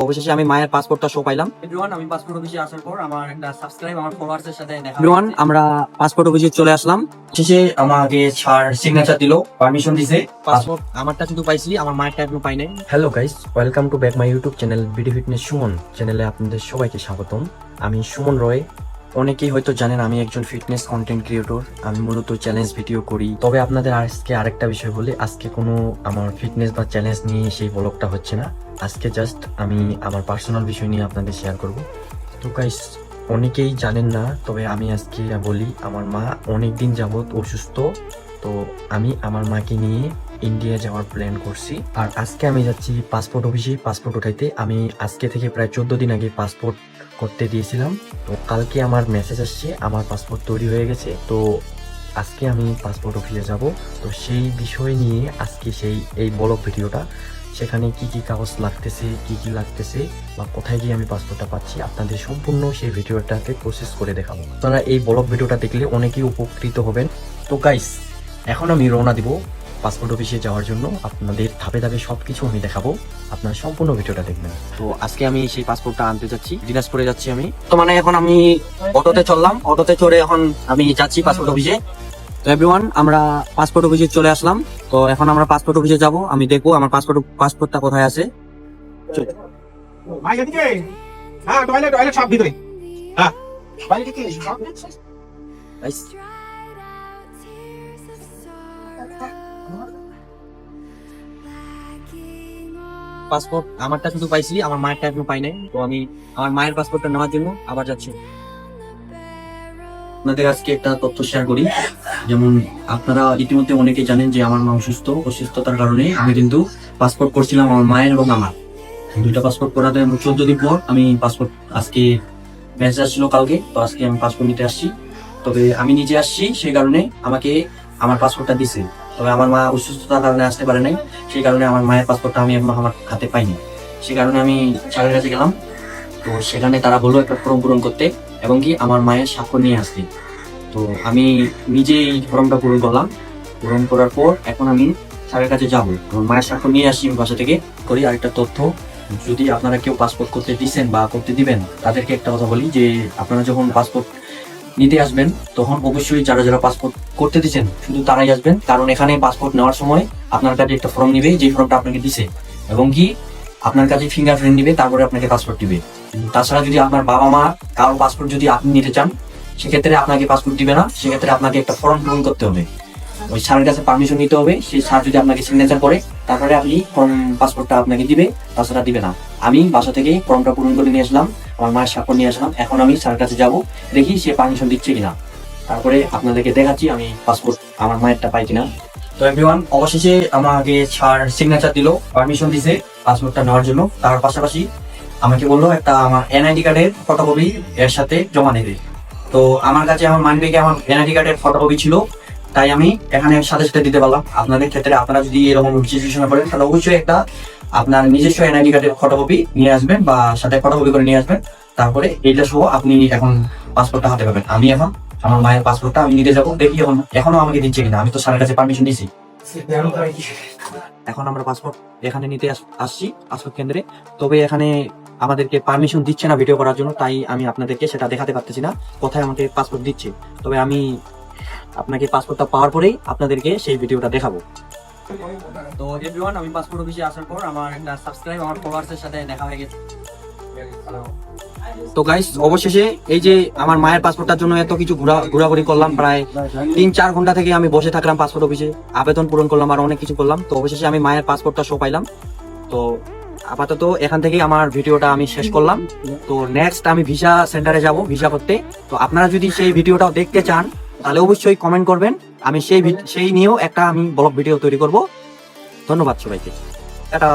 অবশেষে আমি মায়ের পাসপোর্টটা শো পাইলাম। এভরিওয়ান, আমি পাসপোর্ট অফিসে আসার পর আমার একটা সাবস্ক্রাইব আমার ফলোয়ার্সের সাথে দেখা এভরিওয়ান, আমরা পাসপোর্ট অফিসে চলে আসলাম। শেষে আমাকে স্যার সিগনেচার দিল, পারমিশন দিছে। পাসপোর্ট আমারটা শুধু পাইছি, আমার মায়েরটা এখনো পাই নাই। Hello guys, welcome to back my YouTube channel BD fitness Suman চ্যানেলে আপনাদের সবাইকে স্বাগতম। আমি সুমন রয়। অনেকেই হয়তো জানেন আমি একজন ফিটনেস কন্টেন্ট ক্রিয়েটর। আমি মূলত চ্যালেঞ্জ ভিডিও করি। তবে আপনাদের আজকে আরেকটা বিষয় বলি, আজকে কোনো আমার ফিটনেস বা চ্যালেঞ্জ নিয়ে সেই ব্লগটা হচ্ছে না। আজকে জাস্ট আমি আমার পার্সোনাল বিষয় নিয়ে আপনাদের শেয়ার করব। তো গাইস, অনেকেই জানেন না, তবে আমি আজকে বলি, আমার মা অনেক দিন যাবত অসুস্থ। তো আমি আমার মাকে নিয়ে ইন্ডিয়া যাওয়ার প্ল্যান করছি। আর আজকে আমি যাচ্ছি পাসপোর্ট অফিসে পাসপোর্ট উঠাইতে। আমি আজকে থেকে প্রায় 14 দিন আগে পাসপোর্ট করতে দিয়েছিলাম। তো কালকে আমার মেসেজ আসছে আমার পাসপোর্ট তৈরি হয়ে গেছে। তো আজকে আমি পাসপোর্ট অফিসে যাব। তো সেই বিষয় নিয়ে আজকে এই ব্লগ ভিডিওটা, সেখানে কি কি কাগজ লাগতেছে, কি কি লাগতেছে বা কোথায় গিয়ে আমি পাসপোর্টটা পাচ্ছি, আপনাদের সম্পূর্ণ সেই ভিডিওটাকে প্রসেস করে দেখাবো। আপনারা এই ব্লগ ভিডিওটা দেখলে অনেকেই উপকৃত হবেন। তো গাইস, এখন আমি রওনা দিব পাসপোর্ট অফিসে যাওয়ার জন্য। আপনাদের ধাপে ধাপে সবকিছু আমি দেখাবো, আপনার সম্পূর্ণ ভিডিওটা দেখবেন। তো আজকে আমি সেই পাসপোর্টটা আনতে যাচ্ছি, দিনাজপুরে যাচ্ছি আমি। তো মানে এখন আমি অটোতে চললাম, অটোতে চড়ে এখন আমি যাচ্ছি পাসপোর্ট অফিসে। তো এভরিওয়ান, আমরা পাসপোর্ট অফিসে চলে আসলাম। তো এখন আমরা পাসপোর্ট অফিসে যাব, আমি দেখবো আমার পাসপোর্টটা কোথায় আছে। ভাই এদিকে, হ্যাঁ টয়লেট টয়লেট সব ভিতরে, হ্যাঁ ভাই এদিকে সব Guys, পাসপোর্ট আমারটা শুধু পাইছি, আমার মায়েরটা এখনো পাই নাই। তো আমি আমার মায়ের পাসপোর্টটা নেওয়ার জন্য আবার যাচ্ছি। আপনাদের আজকে একটা তথ্য শেয়ার করি। যেমন আপনারা ইতিমধ্যে অনেকেই জানেন যে আমার মা অসুস্থতার কারণে আমি কিন্তু পাসপোর্ট করছিলাম আমার মায়ের এবং আমার দুইটা পাসপোর্ট করাতে 14 দিন পর আমি পাসপোর্ট, আজকে মেসেজ আসছিল কালকে, তো আজকে আমি পাসপোর্ট নিতে আসছি। তবে আমি নিজে আসছি, সেই কারণে আমাকে আমার পাসপোর্টটা দিছে। তবে আমার মা অসুস্থতার কারণে আসতে পারে নাই, সেই কারণে আমার মায়ের পাসপোর্টটা আমি আমার হাতে পাইনি। সেই কারণে আমি স্যারের কাছে গেলাম। তো সেখানে তারা বললো একটা ফর্ম পূরণ করতে এবং কি আমার মায়ের স্বাক্ষর নিয়ে আসতে। তো আমি নিজে এই ফর্মটা পূরণ করলাম। পূরণ করার পর এখন আমি স্যারের কাছে যাবো, আমার মায়ের স্বাক্ষর নিয়ে আসি বাসা থেকে। করি আরেকটা তথ্য, যদি আপনারা কেউ পাসপোর্ট করতে দিচ্ছেন বা করতে দিবেন, তাদেরকে একটা কথা বলি যে আপনারা যখন পাসপোর্ট নিতে আসবেন তখন অবশ্যই যারা যারা পাসপোর্ট করতে দিচ্ছেন শুধু তারাই আসবেন। কারণ এখানে পাসপোর্ট নেওয়ার সময় আপনার কাছে একটা ফর্ম নিবে, যে ফর্মটা আপনাকে দিছে, এবং কি আপনার কাছে ফিঙ্গারপ্রিন্ট দিবে, তারপরে আপনাকে পাসপোর্ট দিবে। তাছাড়া যদি আপনার বাবা মা কারো পাসপোর্ট যদি আপনি নিতে চান, সেক্ষেত্রে আপনাকে পাসপোর্ট দিবে না, সেক্ষেত্রে আপনাকে একটা ফর্ম পূরণ করতে হবে, ওই স্যারের কাছে পারমিশন নিতে হবে। সেই স্যার যদি আপনাকে সিগনেচার করে তারপরে আপনি পাসপোর্টটা আপনাকে দিবে, তাছাড়া দিবে না। আমি বাসা থেকে ফর্মটা পূরণ করে নিয়ে আসলাম, আমার মায়ের স্বাক্ষর নিয়ে আসলাম। এখন আমি স্যারের কাছে যাব, দেখি সে পারমিশন দিচ্ছে কিনা, তারপরে আপনাদেরকে দেখাচ্ছি আমি পাসপোর্ট আমার মায়েরটা পাই কিনা। তো এভরিওয়ান, অবশেষে আমাকে স্যার সিগনেচার দিল, পারমিশন দিছে পাসপোর্টটা নেওয়ার জন্য। তার পাশাপাশি আমাকে বললো একটা আমার এনআইডি কার্ডের ফটোকপি এর সাথে জমা নেবে। তো আমার কাছে আমার মানি ব্যাগে আমার এনআইডি কার্ডের ফটোকপি ছিল, তাই আমি এখানে সাথে সাথে দিতে পারলাম। আপনাদের ক্ষেত্রে আপনারা যদি এরকম সিচুয়েশনে পড়েন, তাহলে অবশ্যই একটা আপনার নিজস্ব এনআইডি কার্ডের ফটোকপি নিয়ে আসবেন বা সাথে ফটোকপি করে নিয়ে আসবেন। তারপরে এইটা সহ আপনি এখন পাসপোর্টটা হাতে পাবেন। আমি এখন আমার মায়ের পাসপোর্টটা আমি নিতে যাবো, দেখি এখনো আমাকে দিচ্ছে কিনা। আমি তো স্যারের কাছে পারমিশন দিয়েছি। এখন আমরা পাসপোর্ট এখানে নিতে আসছি পাসপোর্ট কেন্দ্রে। তবে এখানে আমাদেরকে পারমিশন দিচ্ছে না ভিডিও করার জন্য, তাই আমি আপনাদেরকে সেটা দেখাতে পারতেছি না কোথায় আমাকে পাসপোর্ট দিচ্ছে। তবে আমি আপনাকে পাসপোর্টটা পাওয়ার পরেই আপনাদেরকে সেই ভিডিওটা দেখাবো। তো এভরিওয়ান, আমি পাসপোর্ট অফিসে আসার পর আমার একটা সাবস্ক্রাইব আমার ফলোয়ার্সের সাথে দেখা হয়ে গেছে। তো গাইস, অবশেষে এই যে আমার মায়ের পাসপোর্টটার জন্য এত কিছু ঘোরাঘুরি করলাম, প্রায় 3-4 ঘন্টা থেকে আমি বসে থাকলাম পাসপোর্ট অফিসে, আবেদন পূরণ করলাম আর অনেক কিছু করলাম। তো অবশেষে আমি মায়ের পাসপোর্টটা শো পাইলাম। তো আপাতত এখান থেকেই আমার ভিডিওটা আমি শেষ করলাম। তো নেক্সট আমি ভিসা সেন্টারে যাব ভিসা করতে। তো আপনারা যদি সেই ভিডিওটাও দেখতে চান তাহলে অবশ্যই কমেন্ট করবেন, আমি সেই নিয়েও একটা আমি ব্লগ ভিডিও তৈরি করব। ধন্যবাদ সবাইকে, টাটা।